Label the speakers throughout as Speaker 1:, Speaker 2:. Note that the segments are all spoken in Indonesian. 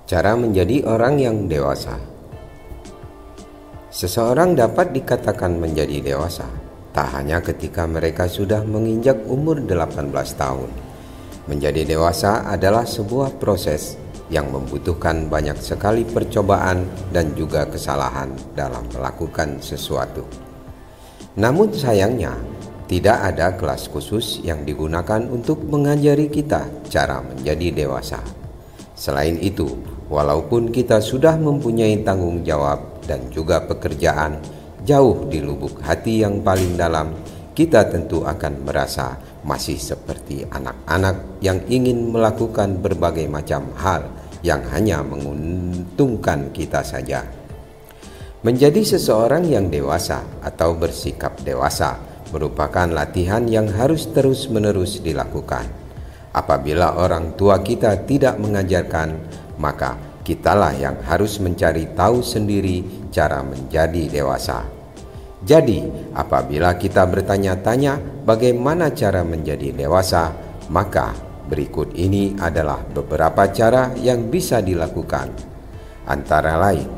Speaker 1: Cara menjadi orang yang dewasa. Seseorang dapat dikatakan menjadi dewasa tak hanya ketika mereka sudah menginjak umur 18 tahun. Menjadi dewasa adalah sebuah proses yang membutuhkan banyak sekali percobaan dan juga kesalahan dalam melakukan sesuatu. Namun sayangnya, tidak ada kelas khusus yang digunakan untuk mengajari kita cara menjadi dewasa. Selain itu, walaupun kita sudah mempunyai tanggung jawab dan juga pekerjaan jauh di lubuk hati yang paling dalam, kita tentu akan merasa masih seperti anak-anak yang ingin melakukan berbagai macam hal yang hanya menguntungkan kita saja. Menjadi seseorang yang dewasa atau bersikap dewasa merupakan latihan yang harus terus-menerus dilakukan. Apabila orang tua kita tidak mengajarkan, maka kitalah yang harus mencari tahu sendiri cara menjadi dewasa. Jadi, apabila kita bertanya-tanya bagaimana cara menjadi dewasa, maka berikut ini adalah beberapa cara yang bisa dilakukan. Antara lain,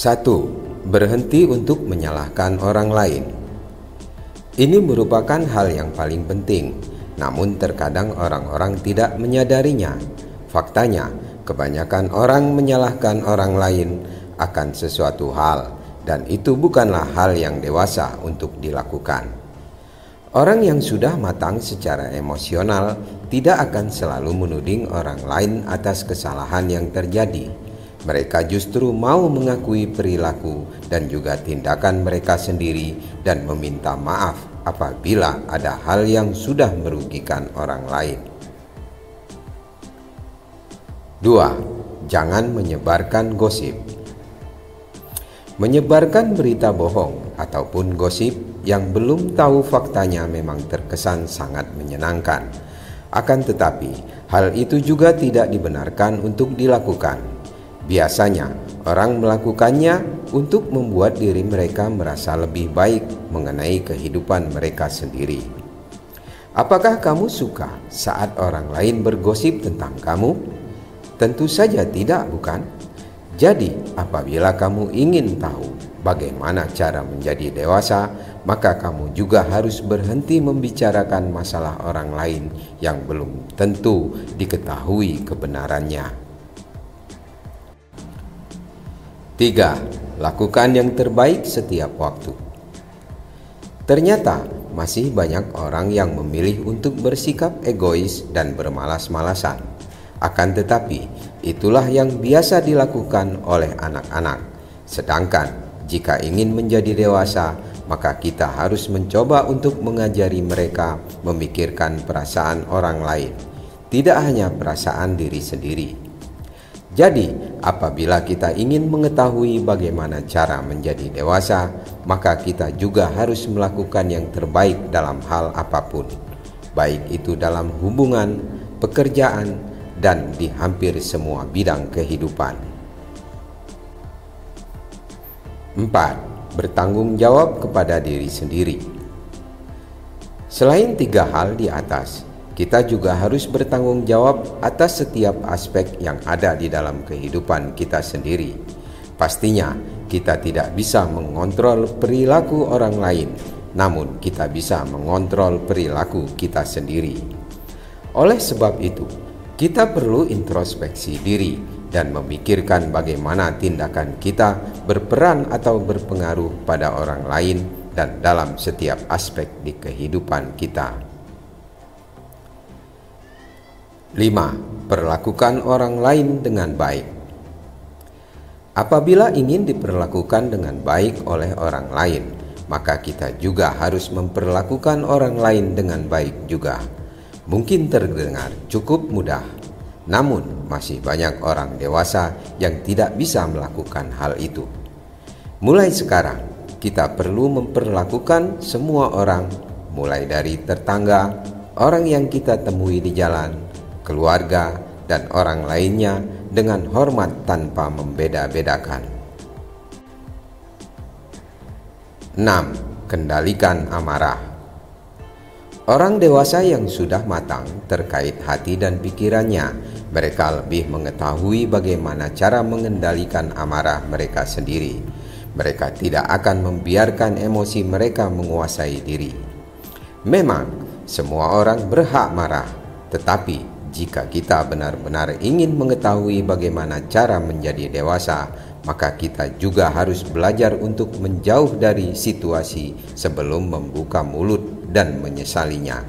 Speaker 1: 1. Berhenti untuk menyalahkan orang lain. Ini merupakan hal yang paling penting, namun terkadang orang-orang tidak menyadarinya. Faktanya, kebanyakan orang menyalahkan orang lain akan sesuatu hal, dan itu bukanlah hal yang dewasa untuk dilakukan. Orang yang sudah matang secara emosional tidak akan selalu menuding orang lain atas kesalahan yang terjadi. Mereka justru mau mengakui perilaku dan juga tindakan mereka sendiri dan meminta maaf apabila ada hal yang sudah merugikan orang lain. 2. Jangan menyebarkan gosip. Menyebarkan berita bohong ataupun gosip yang belum tahu faktanya memang terkesan sangat menyenangkan. Akan tetapi, hal itu juga tidak dibenarkan untuk dilakukan. Biasanya, orang melakukannya untuk membuat diri mereka merasa lebih baik mengenai kehidupan mereka sendiri. Apakah kamu suka saat orang lain bergosip tentang kamu? Tentu saja tidak, bukan? Jadi, apabila kamu ingin tahu bagaimana cara menjadi dewasa, maka kamu juga harus berhenti membicarakan masalah orang lain yang belum tentu diketahui kebenarannya. 3. Lakukan yang terbaik setiap waktu. Ternyata masih banyak orang yang memilih untuk bersikap egois dan bermalas-malasan. Akan tetapi, itulah yang biasa dilakukan oleh anak-anak. Sedangkan jika ingin menjadi dewasa, maka kita harus mencoba untuk mengajari mereka memikirkan perasaan orang lain, tidak hanya perasaan diri sendiri. Jadi, apabila kita ingin mengetahui bagaimana cara menjadi dewasa, maka kita juga harus melakukan yang terbaik dalam hal apapun, baik itu dalam hubungan, pekerjaan, dan di hampir semua bidang kehidupan. 4. Bertanggung jawab kepada diri sendiri. Selain 3 hal di atas, kita juga harus bertanggung jawab atas setiap aspek yang ada di dalam kehidupan kita sendiri. Pastinya, kita tidak bisa mengontrol perilaku orang lain, namun kita bisa mengontrol perilaku kita sendiri. Oleh sebab itu, kita perlu introspeksi diri dan memikirkan bagaimana tindakan kita berperan atau berpengaruh pada orang lain dan dalam setiap aspek di kehidupan kita. 5. Perlakukan orang lain dengan baik. Apabila ingin diperlakukan dengan baik oleh orang lain, maka kita juga harus memperlakukan orang lain dengan baik juga. Mungkin terdengar cukup mudah, namun masih banyak orang dewasa yang tidak bisa melakukan hal itu. Mulai sekarang, kita perlu memperlakukan semua orang, mulai dari tetangga, orang yang kita temui di jalan, keluarga, dan orang lainnya dengan hormat tanpa membeda-bedakan. 6. Kendalikan amarah. Orang dewasa yang sudah matang terkait hati dan pikirannya, mereka lebih mengetahui bagaimana cara mengendalikan amarah mereka sendiri. Mereka tidak akan membiarkan emosi mereka menguasai diri. Memang, semua orang berhak marah, tetapi jika kita benar-benar ingin mengetahui bagaimana cara menjadi dewasa, maka kita juga harus belajar untuk menjauh dari situasi sebelum membuka mulut dan menyesalinya.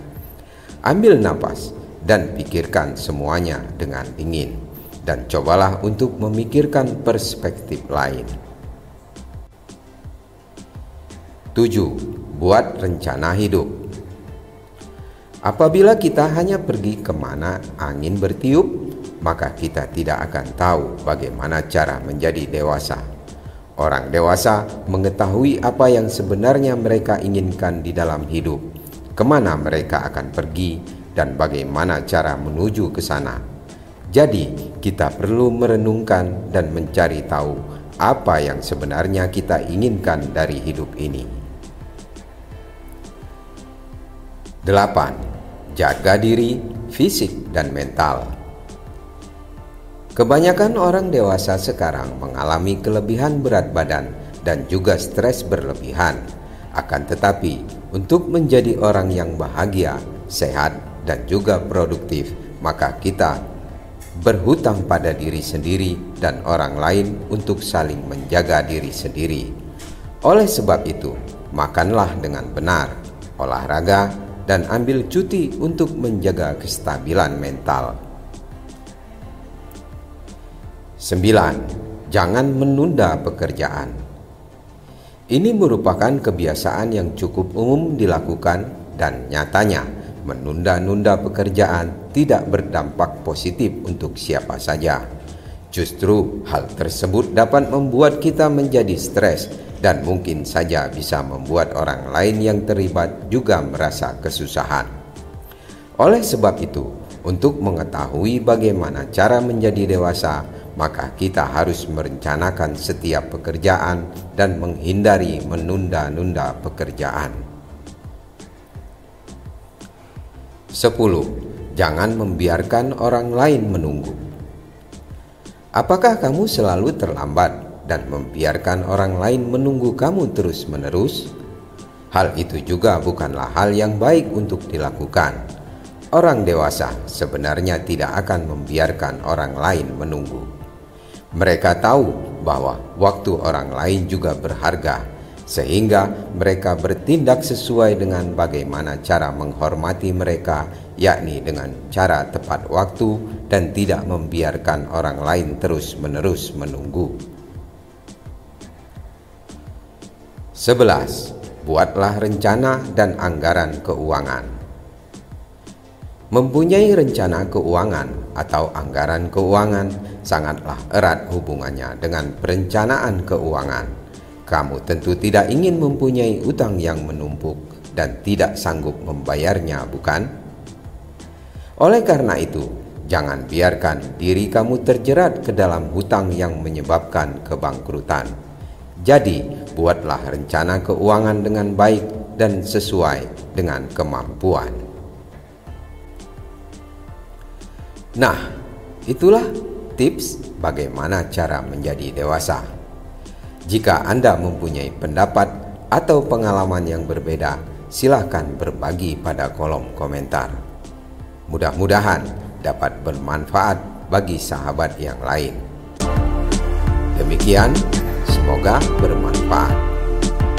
Speaker 1: Ambil napas dan pikirkan semuanya dengan dingin, dan cobalah untuk memikirkan perspektif lain. 7. Buat rencana hidup. Apabila kita hanya pergi kemana angin bertiup, maka kita tidak akan tahu bagaimana cara menjadi dewasa. Orang dewasa mengetahui apa yang sebenarnya mereka inginkan di dalam hidup, kemana mereka akan pergi, dan bagaimana cara menuju ke sana. Jadi, kita perlu merenungkan dan mencari tahu apa yang sebenarnya kita inginkan dari hidup ini. 8. Jaga diri, fisik, dan mental. Kebanyakan orang dewasa sekarang mengalami kelebihan berat badan dan juga stres berlebihan. Akan tetapi, untuk menjadi orang yang bahagia, sehat, dan juga produktif, maka kita berhutang pada diri sendiri dan orang lain untuk saling menjaga diri sendiri. Oleh sebab itu, makanlah dengan benar, olahraga, dan ambil cuti untuk menjaga kestabilan mental. 9. Jangan menunda pekerjaan. Ini merupakan kebiasaan yang cukup umum dilakukan, dan nyatanya menunda-nunda pekerjaan tidak berdampak positif untuk siapa saja. Justru hal tersebut dapat membuat kita menjadi stres dan mungkin saja bisa membuat orang lain yang terlibat juga merasa kesusahan. Oleh sebab itu, untuk mengetahui bagaimana cara menjadi dewasa, maka kita harus merencanakan setiap pekerjaan dan menghindari menunda-nunda pekerjaan. 10. Jangan membiarkan orang lain menunggu. Apakah kamu selalu terlambat dan membiarkan orang lain menunggu kamu terus-menerus? Hal itu juga bukanlah hal yang baik untuk dilakukan. Orang dewasa sebenarnya tidak akan membiarkan orang lain menunggu. Mereka tahu bahwa waktu orang lain juga berharga, sehingga mereka bertindak sesuai dengan bagaimana cara menghormati mereka, yakni dengan cara tepat waktu dan tidak membiarkan orang lain terus-menerus menunggu. 11. Buatlah rencana dan anggaran keuangan. Mempunyai rencana keuangan atau anggaran keuangan sangatlah erat hubungannya dengan perencanaan keuangan. Kamu tentu tidak ingin mempunyai utang yang menumpuk dan tidak sanggup membayarnya, bukan? Oleh karena itu, jangan biarkan diri kamu terjerat ke dalam hutang yang menyebabkan kebangkrutan. Jadi, buatlah rencana keuangan dengan baik dan sesuai dengan kemampuan. Nah, itulah tips bagaimana cara menjadi dewasa. Jika Anda mempunyai pendapat atau pengalaman yang berbeda, silakan berbagi pada kolom komentar. Mudah-mudahan dapat bermanfaat bagi sahabat yang lain. Demikian, semoga bermanfaat.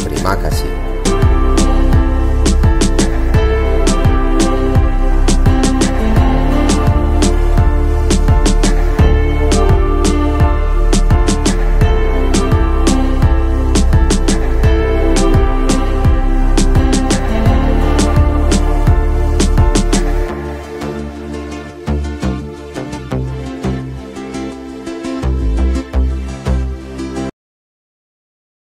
Speaker 1: Terima kasih.